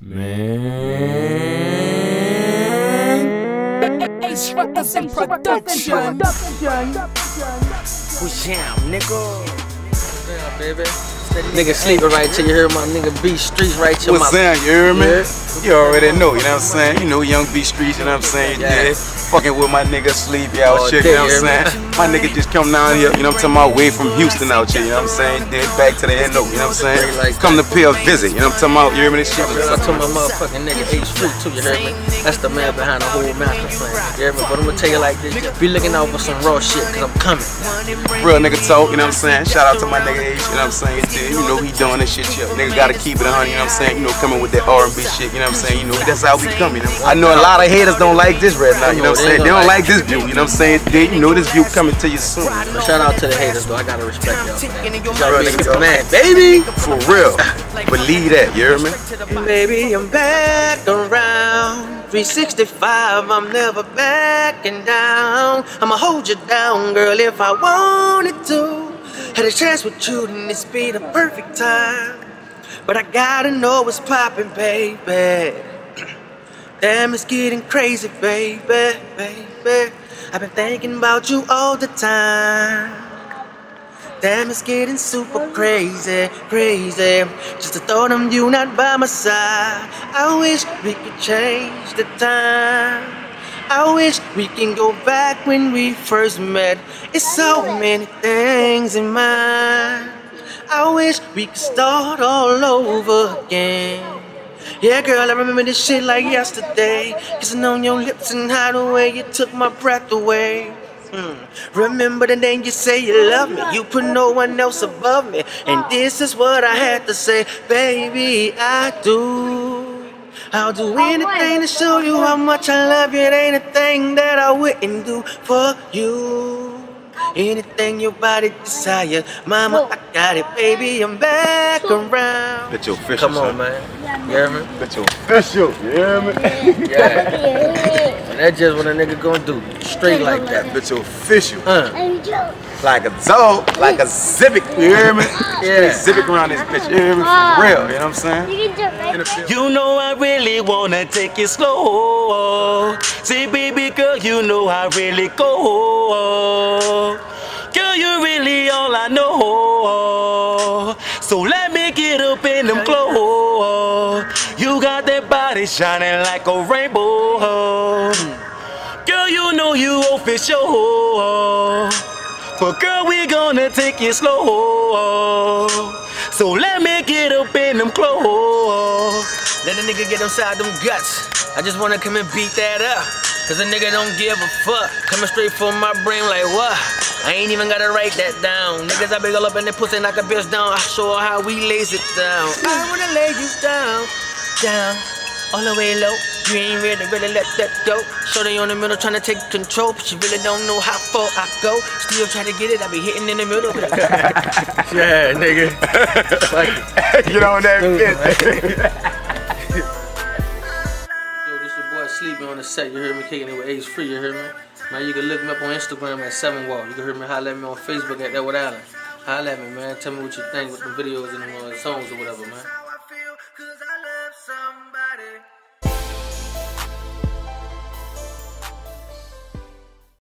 Man. Ace Records in production. Who's jam, nigga? Yeah, baby. Nigga sleeping right till you hear my nigga B Streets right till What's my... up, you hear me? You already know, you know what I'm saying? You know Young B Streets, you know what I'm saying? Yeah. Fucking with my nigga Sleep, y'all Oh, shit, you know what I'm saying? My nigga just come down here, you know what I'm talking about, way from Houston out here, you know what I'm saying? Then back to the NO, you know what I'm saying? Like Come to pay a visit, you know what I'm talking about? You hear me? This shit. I told my motherfucking nigga Ace Street too, you heard me? That's the man behind the whole master plan, you heard me? But I'm gonna tell you like this, be looking out for some raw shit, cause I'm coming. Real nigga talk, you know what I'm saying? Shout out to my nigga Ace, you know what I'm saying? You know he doing this shit, yeah. Nigga gotta keep it 100, you know what I'm saying? You know, coming with that R&B shit, you know what I'm saying? You know, that's how we coming. I know a lot of haters don't like this right now, you know what I'm saying? They don't like this view, you know what I'm saying? You know this view coming to you soon. But shout out to the haters though, I gotta respect y'all. Y'all really get man, baby, for real. Believe that, you hear me? Baby, I'm back around 365, I'm never backing down. I'ma hold you down, girl, if I wanted to. Had a chance with you, then this be the perfect time. But I gotta know what's poppin', baby. Damn, it's getting crazy, baby, baby. I've been thinking about you all the time. Damn, it's getting super crazy, crazy. Just the thought of you not by my side. I wish we could change the time. I wish we can go back when we first met. It's so many things in mind. I wish we could start all over again. Yeah, girl, I remember this shit like yesterday. Kissing on your lips and how the way you took my breath away. Remember the day you say you love me, you put no one else above me. And this is what I had to say, baby, I do. I'll do anything to show you how much I love you. It ain't a thing that I wouldn't do for you. Anything your body desire, mama, I got it, baby, I'm back around. Bet your official, come on, man. You hear me? Bet your official, you hear me? Yeah. And that's just what a nigga gonna do. Straight like that. Bet your official. Like a dog, like a Civic, you hear me? Yeah. Civic around this bitch, you hear me? For real, you know what I'm saying? You know I really wanna take it slow. See, baby girl, you know I really go. Girl, you really all I know. So let me get up in them clothes. You got that body shining like a rainbow. Girl, you know you official. But girl, we gonna take it slow. So let me get up in them clothes. Let a nigga get inside them guts. I just wanna come and beat that up. Cause a nigga don't give a fuck. Coming straight from my brain like what? I ain't even gotta write that down. Niggas I big all up in their pussy knock a bitch down. I show her how we lays it down. I wanna lay you down, down, all the way low. You ain't really let that go. Shorty on the middle tryna take control, but she really don't know how far I go. Still try to get it, I be hitting in the middle. Yeah, nigga. Get on that bitch. Yo, this your boy Sleepy on the set. You heard me kicking it with Ace Free. You heard me? Man, you can look me up on Instagram at 7Wall. You can hear me holler at me on Facebook at Edward Allen. Holler at me, man. Tell me what you think with the videos and the songs or whatever, man.